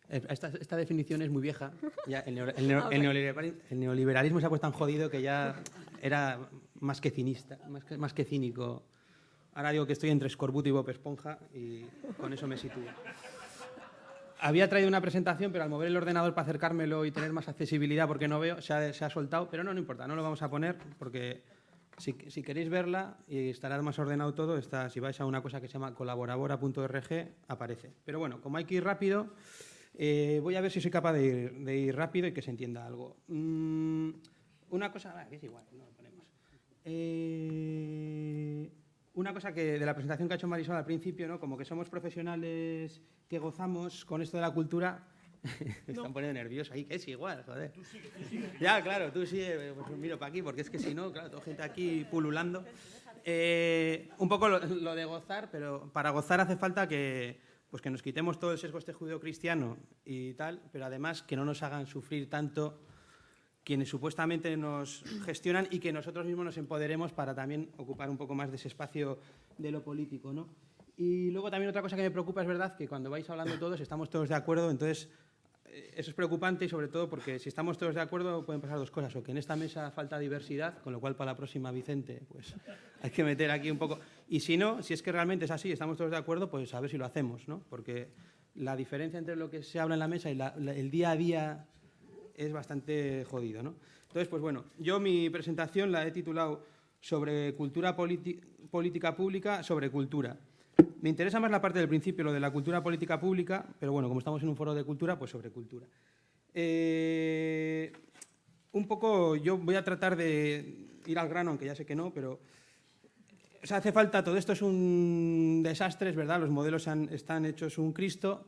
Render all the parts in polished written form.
Esta definición es muy vieja. Ya el neoliberalismo se ha puesto tan jodido que ya era más que cinista, más que cínico. Ahora digo que estoy entre escorbuto y Bob Esponja y con eso me sitúo. Había traído una presentación, pero al mover el ordenador para acercármelo y tener más accesibilidad, porque no veo, se ha soltado, pero no importa, no lo vamos a poner, porque si queréis verla, y estará más ordenado todo, si vais a una cosa que se llama colaborabora.org, aparece. Pero bueno, como hay que ir rápido, voy a ver si soy capaz de ir rápido y que se entienda algo. Una cosa, que es igual, no lo ponemos. Una cosa que de la presentación que ha hecho Marisol al principio, ¿no? Como que somos profesionales que gozamos con esto de la cultura. Me están poniendo nervioso ahí, que es igual, joder. Tú sigue. Ya, claro, tú sigue, pues miro para aquí, porque es que si no, claro, toda gente aquí pululando. Un poco lo de gozar, pero para gozar hace falta que nos quitemos todo el sesgo este judeocristiano y tal, pero además que no nos hagan sufrir tanto quienes supuestamente nos gestionan y que nosotros mismos nos empoderemos para también ocupar un poco más de ese espacio de lo político, ¿no? Y luego también otra cosa que me preocupa es verdad que cuando vais hablando todos estamos todos de acuerdo, entonces eso es preocupante y sobre todo porque si estamos todos de acuerdo pueden pasar dos cosas, o que en esta mesa falta diversidad, con lo cual para la próxima, Vicente, pues hay que meter aquí un poco, y si no, si es que realmente es así, estamos todos de acuerdo, pues a ver si lo hacemos, ¿no? Porque la diferencia entre lo que se habla en la mesa y el día a día es bastante jodido, ¿no? Entonces, pues bueno, yo mi presentación la he titulado sobre cultura política pública, sobre cultura. Me interesa más la parte del principio, lo de la cultura política pública, pero bueno, como estamos en un foro de cultura, pues sobre cultura. Un poco yo voy a tratar de ir al grano, aunque ya sé que no, pero o sea, hace falta, todo esto es un desastre, es verdad, los modelos están hechos un Cristo.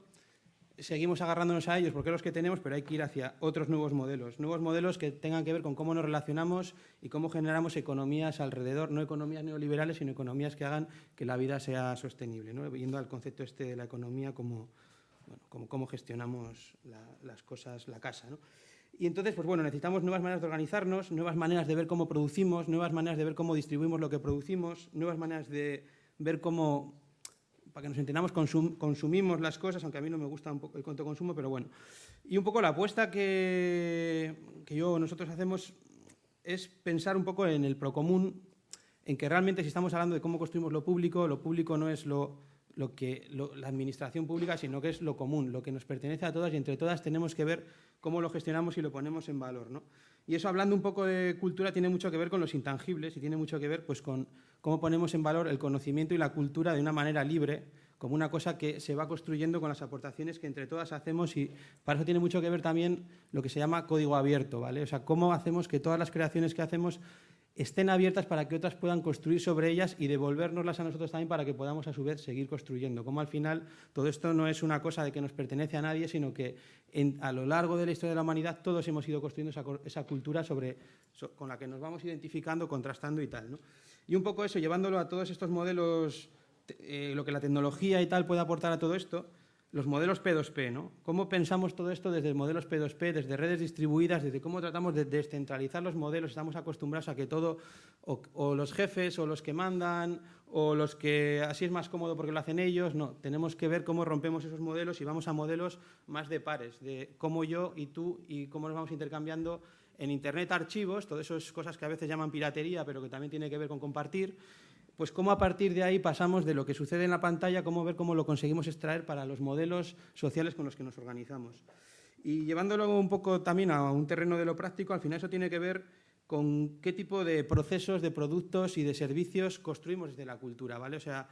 Seguimos agarrándonos a ellos porque es los que tenemos, pero hay que ir hacia otros nuevos modelos que tengan que ver con cómo nos relacionamos y cómo generamos economías alrededor, no economías neoliberales, sino economías que hagan que la vida sea sostenible, ¿no? Yendo al concepto este de la economía como cómo gestionamos las cosas, la casa, ¿no? Y entonces, pues bueno, necesitamos nuevas maneras de organizarnos, nuevas maneras de ver cómo producimos, nuevas maneras de ver cómo distribuimos lo que producimos, nuevas maneras de ver cómo, para que nos entendamos, consumimos las cosas, aunque a mí no me gusta un poco el consumo, pero bueno. Y un poco la apuesta que nosotros hacemos es pensar un poco en el procomún, en que realmente si estamos hablando de cómo construimos lo público no es la administración pública, sino que es lo común, lo que nos pertenece a todas y entre todas tenemos que ver cómo lo gestionamos y lo ponemos en valor, ¿no? Y eso, hablando un poco de cultura, tiene mucho que ver con los intangibles y tiene mucho que ver pues, con cómo ponemos en valor el conocimiento y la cultura de una manera libre, como una cosa que se va construyendo con las aportaciones que entre todas hacemos, y para eso tiene mucho que ver también lo que se llama código abierto, ¿vale? O sea, cómo hacemos que todas las creaciones que hacemos estén abiertas para que otras puedan construir sobre ellas y devolvérnoslas a nosotros también para que podamos a su vez seguir construyendo. Como al final todo esto no es una cosa de que nos pertenece a nadie, sino que a lo largo de la historia de la humanidad todos hemos ido construyendo esa cultura con la que nos vamos identificando, contrastando y tal, ¿no? Y un poco eso, llevándolo a todos estos modelos, lo que la tecnología y tal puede aportar a todo esto, los modelos P2P, ¿no? ¿Cómo pensamos todo esto desde modelos P2P, desde redes distribuidas, desde cómo tratamos de descentralizar los modelos? Estamos acostumbrados a que todo, o los jefes, o los que mandan, o los que así es más cómodo porque lo hacen ellos. No, tenemos que ver cómo rompemos esos modelos y vamos a modelos más de pares, de cómo yo y tú y cómo nos vamos intercambiando en Internet archivos, todas esas cosas que a veces llaman piratería, pero que también tiene que ver con compartir. Pues cómo a partir de ahí pasamos de lo que sucede en la pantalla, cómo ver cómo lo conseguimos extraer para los modelos sociales con los que nos organizamos. Y llevándolo un poco también a un terreno de lo práctico, al final eso tiene que ver con qué tipo de procesos, de productos y de servicios construimos desde la cultura, ¿vale? O sea,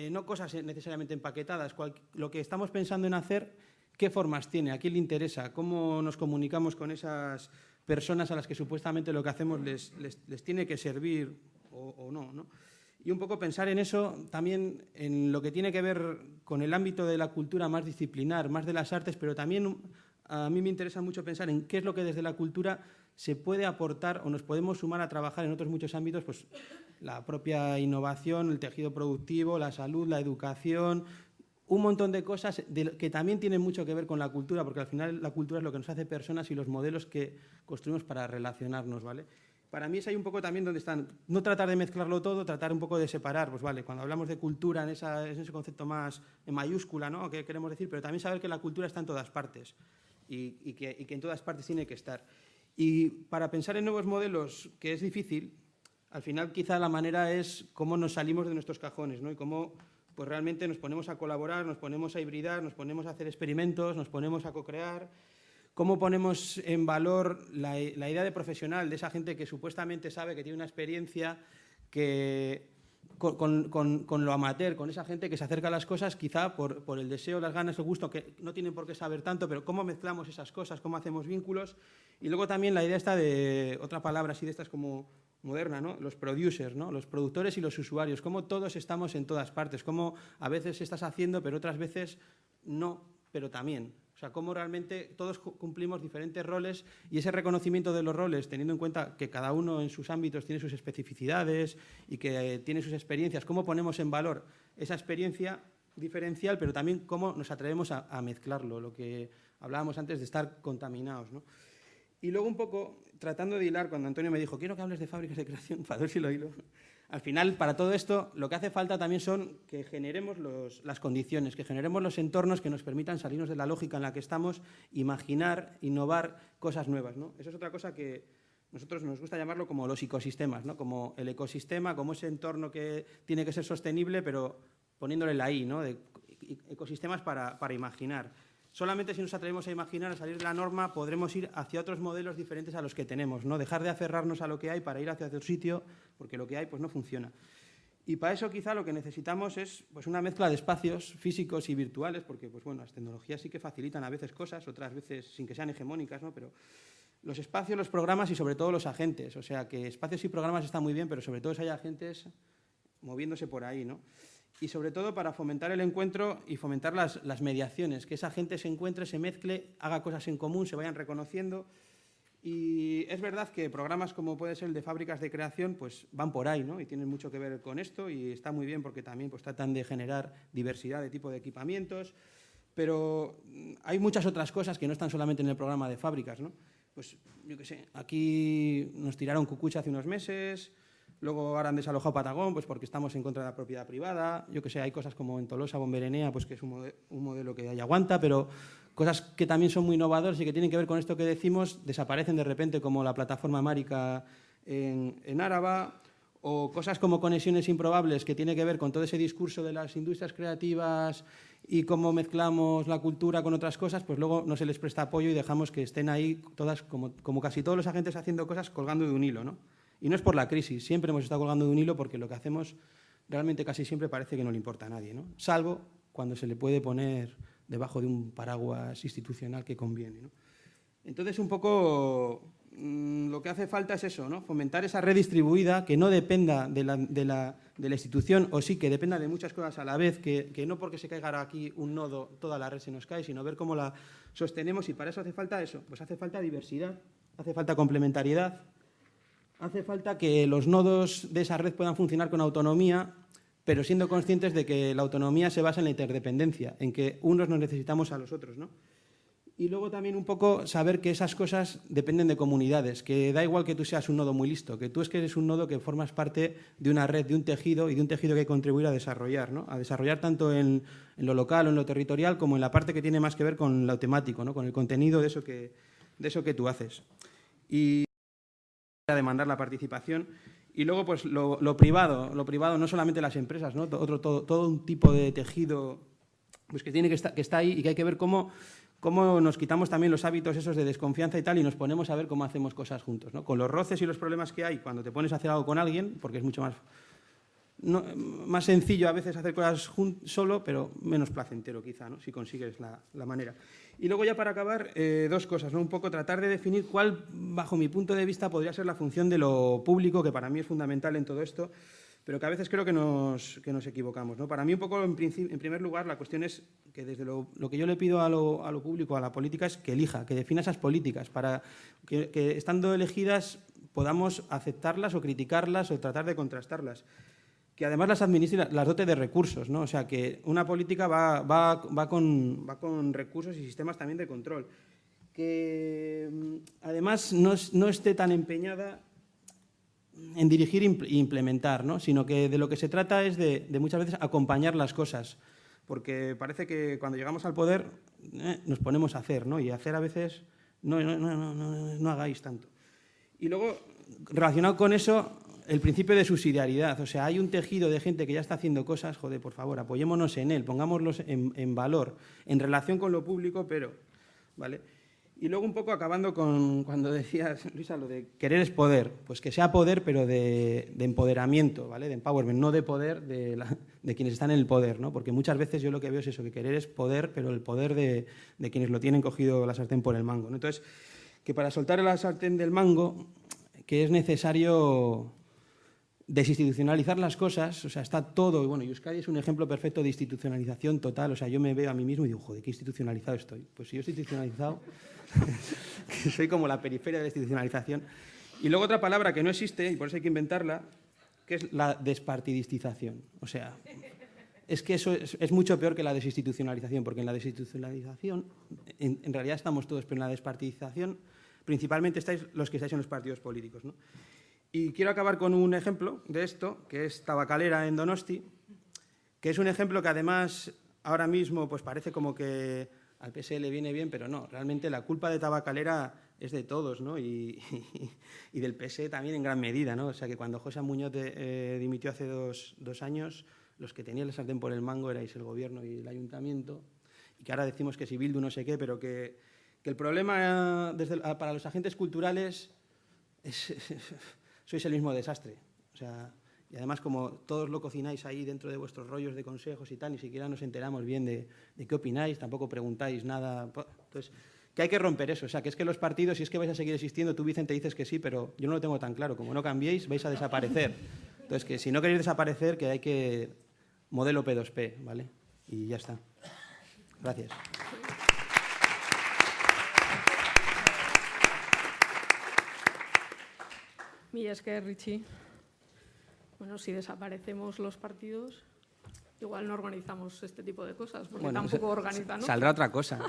no cosas necesariamente empaquetadas, lo que estamos pensando en hacer, qué formas tiene, a quién le interesa, cómo nos comunicamos con esas personas a las que supuestamente lo que hacemos les tiene que servir o no, ¿no? Y un poco pensar en eso también en lo que tiene que ver con el ámbito de la cultura más disciplinar, más de las artes, pero también a mí me interesa mucho pensar en qué es lo que desde la cultura se puede aportar o nos podemos sumar a trabajar en otros muchos ámbitos, pues la propia innovación, el tejido productivo, la salud, la educación, un montón de cosas que también tienen mucho que ver con la cultura, porque al final la cultura es lo que nos hace personas y los modelos que construimos para relacionarnos, ¿vale? para mí es ahí un poco también donde están, no tratar de mezclarlo todo, tratar un poco de separar, pues vale, cuando hablamos de cultura en ese concepto más en mayúscula, ¿no? ¿Qué queremos decir? Pero también saber que la cultura está en todas partes y que en todas partes tiene que estar. Y para pensar en nuevos modelos, que es difícil, al final quizá la manera es cómo nos salimos de nuestros cajones, ¿no? Y cómo pues realmente nos ponemos a colaborar, nos ponemos a hibridar, nos ponemos a hacer experimentos, nos ponemos a co-crear. ¿Cómo ponemos en valor la idea de profesional, de esa gente que supuestamente sabe, que tiene una experiencia, que con lo amateur, con esa gente que se acerca a las cosas quizá por el deseo, las ganas, el gusto, que no tienen por qué saber tanto, pero cómo mezclamos esas cosas, cómo hacemos vínculos? Y luego también la idea esta de, otra palabra así de estas como moderna, ¿no? Los producers, ¿no? Los productores y los usuarios, cómo todos estamos en todas partes, cómo a veces estás haciendo, pero otras veces no, pero también. O sea, cómo realmente todos cumplimos diferentes roles y ese reconocimiento de los roles, teniendo en cuenta que cada uno en sus ámbitos tiene sus especificidades y que tiene sus experiencias, cómo ponemos en valor esa experiencia diferencial, pero también cómo nos atrevemos a mezclarlo, lo que hablábamos antes de estar contaminados, ¿no? Y luego un poco, tratando de hilar, cuando Antonio me dijo, quiero que hables de fábricas de creación, para ver si lo hilo. Al final, para todo esto, lo que hace falta también son que generemos las condiciones, que generemos los entornos que nos permitan salirnos de la lógica en la que estamos, imaginar, innovar cosas nuevas, ¿no? Eso es otra cosa que nosotros nos gusta llamarlo como los ecosistemas, ¿no? Como el ecosistema, como ese entorno que tiene que ser sostenible, pero poniéndole la I, ¿no? De ecosistemas para imaginar. Solamente si nos atrevemos a imaginar, a salir de la norma, podremos ir hacia otros modelos diferentes a los que tenemos, ¿no? Dejar de aferrarnos a lo que hay para ir hacia otro sitio, porque lo que hay pues, no funciona. Y para eso quizá lo que necesitamos es pues, una mezcla de espacios físicos y virtuales, porque pues, bueno, las tecnologías sí que facilitan a veces cosas, otras veces sin que sean hegemónicas, ¿no? Pero los espacios, los programas y sobre todo los agentes. O sea, que espacios y programas están muy bien, pero sobre todo si hay agentes moviéndose por ahí, ¿no? Y sobre todo para fomentar el encuentro y fomentar las mediaciones, que esa gente se encuentre, se mezcle, haga cosas en común, se vayan reconociendo. Y es verdad que programas como puede ser el de fábricas de creación pues van por ahí, ¿no? Y tienen mucho que ver con esto y está muy bien porque también pues, tratan de generar diversidad de tipo de equipamientos, pero hay muchas otras cosas que no están solamente en el programa de fábricas, ¿no? Pues yo qué sé, aquí nos tiraron Cucucha hace unos meses. Luego ahora han desalojado Patagón pues porque estamos en contra de la propiedad privada. Yo que sé, hay cosas como en Tolosa, Bomberenea, pues que es un modelo que ahí aguanta, pero cosas que también son muy innovadoras y que tienen que ver con esto que decimos, desaparecen de repente como la plataforma Márica en Áraba, o cosas como Conexiones Improbables, que tiene que ver con todo ese discurso de las industrias creativas y cómo mezclamos la cultura con otras cosas, pues luego no se les presta apoyo y dejamos que estén ahí todas, como casi todos los agentes haciendo cosas, colgando de un hilo, ¿no? Y no es por la crisis, siempre hemos estado colgando de un hilo porque lo que hacemos realmente casi siempre parece que no le importa a nadie, ¿no? Salvo cuando se le puede poner debajo de un paraguas institucional que conviene, ¿no? Entonces, un poco lo que hace falta es eso, ¿no? Fomentar esa red distribuida que no dependa de la institución, o sí que dependa de muchas cosas a la vez, que no porque se caiga aquí un nodo, toda la red se nos cae, sino ver cómo la sostenemos y para eso hace falta eso, pues hace falta diversidad, hace falta complementariedad. Hace falta que los nodos de esa red puedan funcionar con autonomía, pero siendo conscientes de que la autonomía se basa en la interdependencia, en que unos nos necesitamos a los otros, ¿no? Y luego también un poco saber que esas cosas dependen de comunidades, que da igual que tú seas un nodo muy listo, que tú es que eres un nodo que formas parte de una red, de un tejido, y de un tejido que hay que contribuir a desarrollar, ¿no? A desarrollar tanto en lo local o en lo territorial como en la parte que tiene más que ver con lo temático, ¿no? Con el contenido de eso que tú haces. Y a demandar la participación. Y luego, pues, lo privado, no solamente las empresas, ¿no? Todo un tipo de tejido pues, que está ahí y que hay que ver cómo nos quitamos también los hábitos esos de desconfianza y tal y nos ponemos a ver cómo hacemos cosas juntos, ¿no? Con los roces y los problemas que hay cuando te pones a hacer algo con alguien, porque es mucho más sencillo a veces hacer cosas solo, pero menos placentero quizá, ¿no? Si consigues la manera. Y luego ya para acabar, dos cosas, ¿no? Un poco tratar de definir cuál, bajo mi punto de vista, podría ser la función de lo público, que para mí es fundamental en todo esto, pero que a veces creo que nos equivocamos, ¿no? Para mí un poco, en primer lugar, la cuestión es que desde lo que yo le pido a lo público, a la política, es que elija, que defina esas políticas, para que estando elegidas podamos aceptarlas o criticarlas o tratar de contrastarlas. Que además las administre, las dote de recursos, ¿no? O sea, que una política va con recursos y sistemas también de control. Que además no esté tan empeñada en dirigir e implementar, ¿no? Sino que de lo que se trata es de muchas veces acompañar las cosas, porque parece que cuando llegamos al poder nos ponemos a hacer, ¿no? Y hacer a veces no hagáis tanto. Y luego, relacionado con eso, el principio de subsidiariedad. O sea, hay un tejido de gente que ya está haciendo cosas, joder, por favor, apoyémonos en él, pongámoslos en valor, en relación con lo público, pero, ¿vale? Y luego un poco acabando con cuando decías, Luisa, lo de querer es poder. Pues que sea poder, pero de empoderamiento, ¿vale? De empowerment, no de poder de quienes están en el poder, ¿no? Porque muchas veces yo lo que veo es eso, que querer es poder, pero el poder de quienes lo tienen cogido la sartén por el mango, ¿no? Entonces, que para soltar la sartén del mango, que es necesario desinstitucionalizar las cosas, o sea, está todo, y bueno, Euskadi es un ejemplo perfecto de institucionalización total, o sea, yo me veo a mí mismo y digo, joder, qué institucionalizado estoy. Pues si yo estoy institucionalizado, que soy como la periferia de la institucionalización. Y luego otra palabra que no existe, y por eso hay que inventarla, que es la despartidistización. O sea, es que eso es mucho peor que la desinstitucionalización, porque en la desinstitucionalización en realidad estamos todos, pero en la despartidización principalmente estáis los que estáis en los partidos políticos, ¿no? Y quiero acabar con un ejemplo de esto, que es Tabacalera en Donosti, que es un ejemplo que además ahora mismo pues parece como que al PSE le viene bien, pero no, realmente la culpa de Tabacalera es de todos, ¿no? Y del PSE también en gran medida, ¿no? O sea que cuando José Muñoz dimitió hace dos años, los que tenían la sartén por el mango erais el gobierno y el ayuntamiento, y que ahora decimos que si Bildu no sé qué, pero que el problema para los agentes culturales sois el mismo desastre. O sea, y además como todos lo cocináis ahí dentro de vuestros rollos de consejos y tal, ni siquiera nos enteramos bien de qué opináis, tampoco preguntáis nada. Entonces, que hay que romper eso. O sea, que es que los partidos, si es que vais a seguir existiendo, tú, Vicente, dices que sí, pero yo no lo tengo tan claro. Como no cambiéis, vais a desaparecer. Entonces, que si no queréis desaparecer, que hay que modelo P2P, ¿vale? Y ya está. Gracias. Mira, es que, Richie, bueno, si desaparecemos los partidos, igual no organizamos este tipo de cosas, porque bueno, tampoco organizan, ¿no? Saldrá otra cosa.